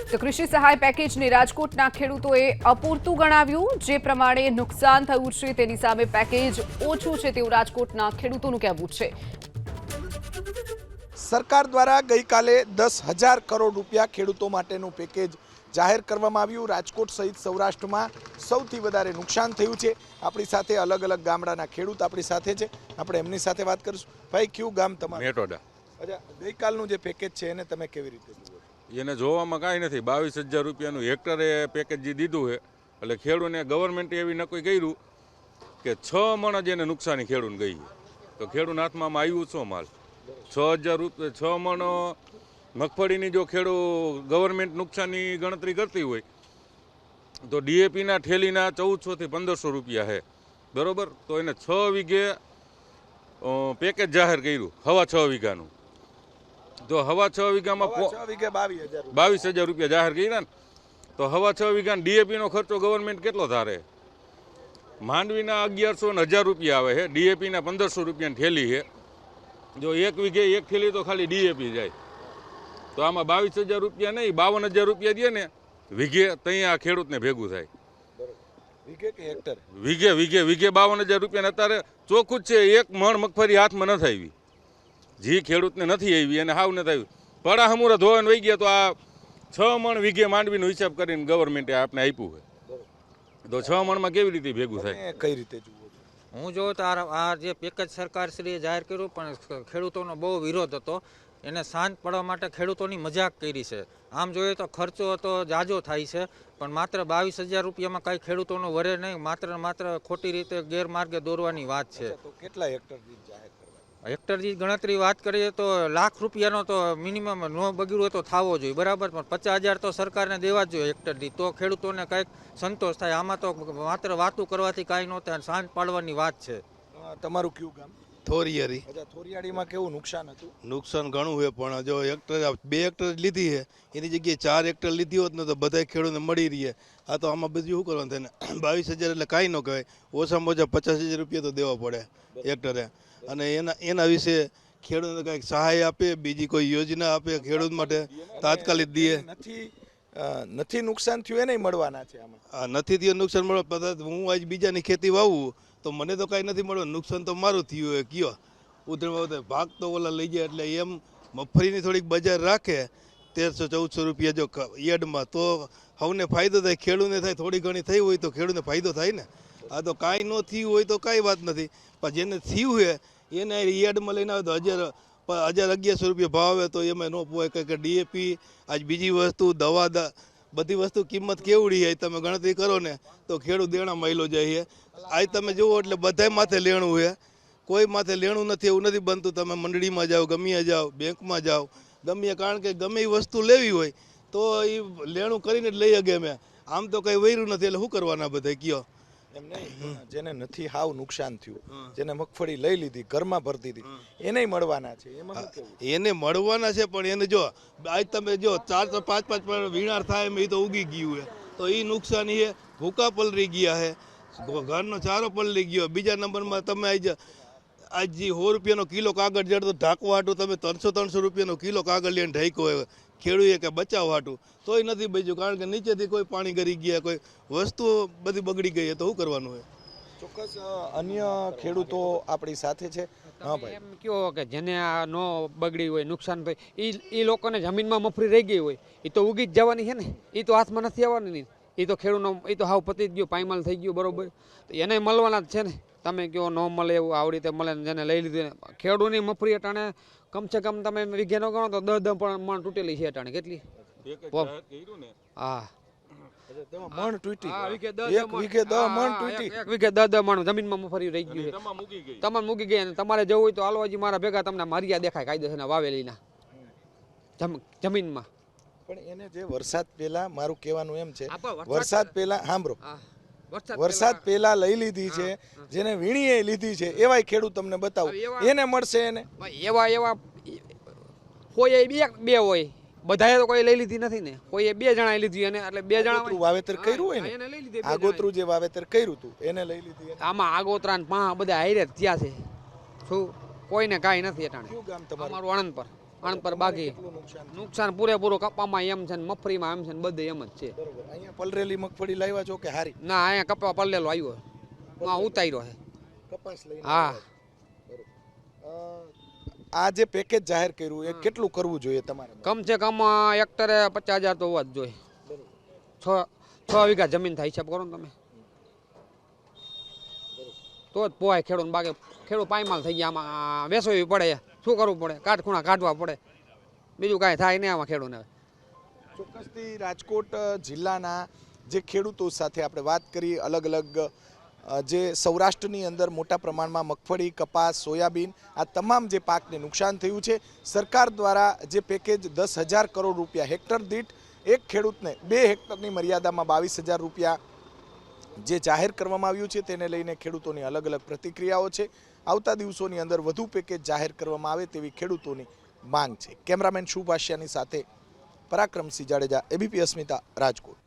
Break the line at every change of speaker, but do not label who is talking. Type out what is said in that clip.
તો કૃષિ સહાય પેકેજને રાજકોટના ખેડૂતોએ અપૂરતું ગણાવ્યું। જે પ્રમાણે નુકસાન થયું છે તેની સામે પેકેજ ઓછું છે તેવું રાજકોટના ખેડૂતોનું કહેવું છે।
સરકાર દ્વારા ગઈકાલે 10,000 કરોડ રૂપિયા ખેડૂતો માટેનું પેકેજ જાહેર કરવામાં આવ્યું। રાજકોટ સહિત સૌરાષ્ટ્રમાં સૌથી વધારે નુકસાન થયું છે। આપણી સાથે અલગ અલગ ગામડાના ખેડૂત આપણી સાથે છે, આપણે એમની સાથે વાત કરીશું। ભાઈ, કયું ગામ તમારું?
મેટોડા।
અચ્છા, ગઈકાલનું જે પેકેજ છે એને તમે કેવી રીતે જુઓ?
એને જોવામાં કાંઈ નથી। 22,000 રૂપિયાનું હેક્ટરે પેકેજ જે દીધું છે એટલે ખેડૂતને ગવર્મેન્ટે એવી નક્કી કર્યું કે 6 મણ જ એને નુકસાની ખેડૂતને ગઈ છે। તો ખેડૂત હાથમાં આવ્યું શું માલ? 6,000 રૂપિયા 6 મણ મગફળીની જો ખેડૂત ગવર્મેન્ટ નુકસાની ગણતરી કરતી હોય તો ડીએપીના ઠેલીના 1400 થી 1500 રૂપિયા છે, બરોબર? તો એને 6 વીઘે પેકેજ જાહેર કર્યું, હવા 6 વીઘાનું। તો હવા 6 વીઘામાં 22,000 રૂપિયા જાહેર કર્યા ને, તો હવા 6 વીઘા ડીએપીનો ખર્ચો ગવર્મેન્ટ કેટલો ધારે? માંડવીના 1100 ને 1000 રૂપિયા આવે છે, ડીએપીના 1500 રૂપિયાની ઠેલી છે। જો 1 વીઘે 1 ઠેલી તો ખાલી ડીએપી જાય, તો આમાં 22,000 રૂપિયા નહીં 52,000 રૂપિયા દે ને વીઘે, ત્યાં આ ખેડૂતને ભેગું થાય।
વીઘે કે હેક્ટર?
વીઘે 52,000 રૂપિયા અત્યારે ચોખ્ખું જ છે। 1 મણ મગફળી હાથમાં નથી આવી, જે ખેડૂતને નથી આવી એને હાવ નથી આવી। પડા હમુરા ધોવાને વહી ગયા, તો આ 6 મણ વીઘે માંડવીનો હિસાબ કરીને ગવર્મેન્ટે આપણે આપ્યું છે, તો 6 મણમાં કેવી રીતે ભેગું થાય?
કઈ રીતે જુઓ?
હું જો તો આ જે પેકેજ સરકારશ્રીએ જાહેર કર્યું પણ ખેડૂતોનો બહુ વિરોધ હતો। એને શાંત પડવા માટે ખેડૂતોની મજાક કરી છે। આમ જોઈએ તો ખર્ચો તો જાજો થાય છે, પણ માત્ર 22,000 રૂપિયામાં કાંઈ ખેડૂતોનો વરે નહીં, માત્ર ખોટી રીતે ગેરમાર્ગે દોરવાની વાત છે।
તો કેટલા હેક્ટર દીઠ જાહેર કરવા?
હેક્ટર દીઠ ગણતરી વાત કરીએ તો લાખ રૂપિયાનો તો મિનિમમ નો બગડ્યો તો થવો જોઈએ, બરાબર? પણ 50,000 તો સરકારને દેવા જ જોઈએ હેક્ટર દીઠ, તો ખેડૂતોને કંઈક સંતોષ થાય। આમાં તો માત્ર વાતું કરવાથી કાંઈ ન થાય, શાંત પાડવાની વાત છે।
તમારું કયું ગામ?
થોરિયારી।
અચ્છા, થોરિયાડીમાં કેવું નુકસાન હતું?
નુકસાન ઘણું છે, પણ જો હેક્ટર 2 હેક્ટર લીધી છે એની જગ્યાએ 4 હેક્ટર લીધી હોત ને તો બધા ખેડૂતને મળી રહીએ। આ તો આમાં બધું શું કરવાનું થાય ને? 22,000 એટલે કાંઈ ન કહેવાય, ઓછામાં ઓછા 50,000 રૂપિયા તો દેવા પડે હેક્ટરે। અને એના વિશે ખેડૂતને કંઈક સહાય આપે, બીજી કોઈ યોજના આપે ખેડૂત માટે તાત્કાલિક દે।
નથી નુકસાન થયું એને મળવાના છે આમાં?
આ નથી થયું નુકસાન મળવા, હું આજ બીજાની ખેતી વાવું તો મને તો કાંઈ નથી મળવાનું, નુકસાન તો મારું થયું હોય। કયો ઉધરવા ભાગ તો ઓલા લઈ જાય, એટલે એમ મગફળીની થોડીક બજાર રાખે 1300-1400 રૂપિયા જો યાર્ડમાં, તો સૌને ફાયદો થાય, ખેડૂતને થાય। થોડી ઘણી થઈ હોય તો ખેડૂતને ફાયદો થાય ને। આ તો કાંઈ ન થયું હોય તો કાંઈ વાત નથી, પણ જેને થયું છે એને યાર્ડમાં લઈને આવે તો 1,000-1,100 રૂપિયા ભાવ આવે તો એમાં ન પોવાય। કે ડીએપી આજ બીજી વસ્તુ દવા બધી વસ્તુ કિંમત કેવડી છે તમે ગણતરી કરો ને તો ખેડૂત દેણા માયલો જાય છે। આજ તમે જુઓ એટલે બધાય માથે લેણું છે, કોઈ માથે લેણું નથી એવું નથી બનતું। તમે મંડળીમાં જાઓ, ગમે જાઓ, બેંકમાં જાઓ, ગમે, કારણ કે ગમે એ વસ્તુ લેવી હોય તો એ લેણું કરીને જ લઈ શકે। અમે આમ તો કંઈ વૈરું નથી, એટલે શું કરવાના બધા? કયો
એમ નહીં, જેને નથી હાવ નુકસાન થયું, જેને મગફળી લઈ લીધી ઘરમાં ભરતી હતી, એને મળવાના છે, એમાં શું કહેવું?
એને મળવાના છે, પણ એને જો આજ તમે જો 4-5 વીણાર થાય એમ એ તો ઉગી ગયું છે, તો એ નુકસાની છે। ભૂકા પલરી ગયા છે, ઘરનો ચારો પલરી ગયો। બીજા નંબરમાં તમે આજ જે 100 રૂપિયાનો કિલો કાગળ જડતો ઢાંકવા હાટું તમે 300 રૂપિયાનો કિલો કાગળ લઈને ઢાંક્યો હોય ખેડૂએ કે બચાવ હાટું, તોય નથી બચ્યું, કારણ કે નીચેથી કોઈ પાણી ગરી ગયા, કોઈ વસ્તુ બધી બગડી ગઈ છે, તો શું કરવાનું હોય?
ચોક્કસ અન્ય ખેડૂતો આપણી સાથે છે। હા ભાઈ,
એમ કયો કે જેને આ નો બગડી હોય, નુકસાન થાય, એ લોકોને જમીનમાં મફરી રહી ગઈ હોય એ તો ઉગી જ જવાની છે ને, એ તો હાથમાં નથી આવવાની નહીં, એ તો ખેડૂતનો એ તો હાવ પતી જ ગયો, પાયમાલ થઈ ગયો, બરોબર? તો એને મળવાના જ છે ને। તમે કહો ન મળે એવું આવડી રીતે મળે ને, જેને લઈ લીધું ખેડૂતની મફરી અટાણે કમસે કમ તમે વીઘે ન ગણો તો 10 મણ તૂટેલી છે અટાણે। કેટલી? હા,
મણ તૂટી,
વીઘે
10
મણ જમીનમાં મફરી રહી ગયું છે, તમારે મૂકી ગઈ। અને તમારે જવું હોય તો આલવાજી મારા ભેગા તમને મારિયા દેખાય કાયદેસરના વાવેલીના જમીનમાં।
પણ એને જે વરસાદ પહેલા, મારું કહેવાનું એમ છે, વરસાદ પહેલા સાંભળો, વરસાદ પહેલા લઈ લીધી છે, જેને વીણીએ લીધી છે એવાય ખેડૂત તમને બતાવો, એને મળશે? એને
એવા હોય બે હોય, બધાએ તો કોઈ લઈ લીધી નથી ને, કોઈ 2 જણાએ લીધી, અને એટલે 2 જણા
વાવેતર કર્યું હોય ને, આગોતરું જે વાવેતર કર્યું હતું એને લઈ લીધી।
આમાં આગોતરા ને પા બધા હારે ત્યાં છે, શું કોઈને કાંઈ નથી અટાણે।
કયું ગામ તમારું?
અમારું આણંદ પર, આણપર બાકી નુકસાન પૂરેપૂરું કપામાં એમ છે ને મગફળીમાં એમ છે ને બધે એમ જ છે.
બરોબર. અહીંયા પલરેલી મગફળી લાવ્યા છો કે હારી?
ના અહીંયા કપા પલ્લેલો આવ્યો ઉતાર્યો છે.
કપાસ લઈને
હા.
આ જે પેકેજ જાહેર કર્યું એ કેટલું કરવું જોઈએ તમારે?
કમ સે કમ હેક્ટરે 50,000 તો હોવા જ જોઈએ. 6 વીઘા જમીન થાય હિસાબ કરો ને તમે, તો જ પોવાય ખેડૂત. બાકી ખેડૂત પાયમાલ થઈ ગયા, આમાં વેસવી પડે, શું કરવું પડે, કાટખૂણા કાઢવા પડે, બીજું કાંઈ થાય નહીં આમાં ખેડૂતને.
ચોક્કસથી રાજકોટ જિલ્લાના જે ખેડૂતો સાથે આપણે વાત કરી, અલગ અલગ જે સૌરાષ્ટ્રની અંદર મોટા પ્રમાણમાં મગફળી, કપાસ, સોયાબીન આ તમામ જે પાકને નુકસાન થયું છે, સરકાર દ્વારા જે પેકેજ 10,000 કરોડ રૂપિયા હેક્ટર દીઠ એક ખેડૂતને 2 હેક્ટરની મર્યાદામાં 22,000 રૂપિયા જે જાહેર કરવામાં આવ્યું છે, તેને લઈને ખેડૂતોની અલગ અલગ પ્રતિક્રિયાઓ છે. આવતા દિવસોની અંદર વધુ પેકેજ જાહેર કરવામાં આવે તેવી ખેડૂતોની માંગ છે. કેમેરામેન શુભાષ્યાની સાથે પરાક્રમસિંહ જાડેજા, એબીપી અસ્મિતા, રાજકોટ.